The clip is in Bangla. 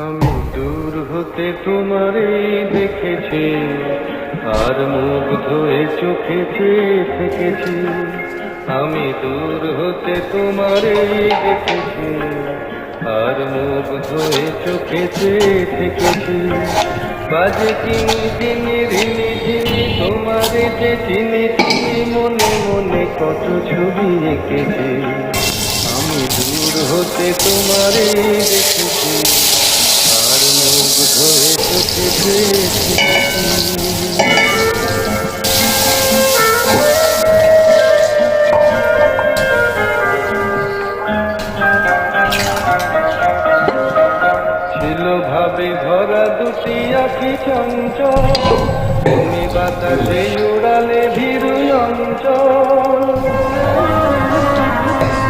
আমি দূর হতে তোমারে দেখেছি, আর মুগ্ধ হয়ে চোখে চেয়ে থেকেছি। আমি দূর হতে তোমারে দেখেছি, আর মুগ্ধ হয়ে চোখে চেয়ে থেকেছি। বাজে চিনি চিনি রিনি ঝিনি তোমারে যে চিনি চিনি, মনে মনে কত ছবি এঁকেছি। আমি দূর হতে তোমারে দেখেছি, আর মুগ্ধ হয়ে চোখে চেয়ে থেকেছি। ছিল ভাবে ভরা দুটি আখি চঞ্চল, তুমি বাতাসে উড়ালে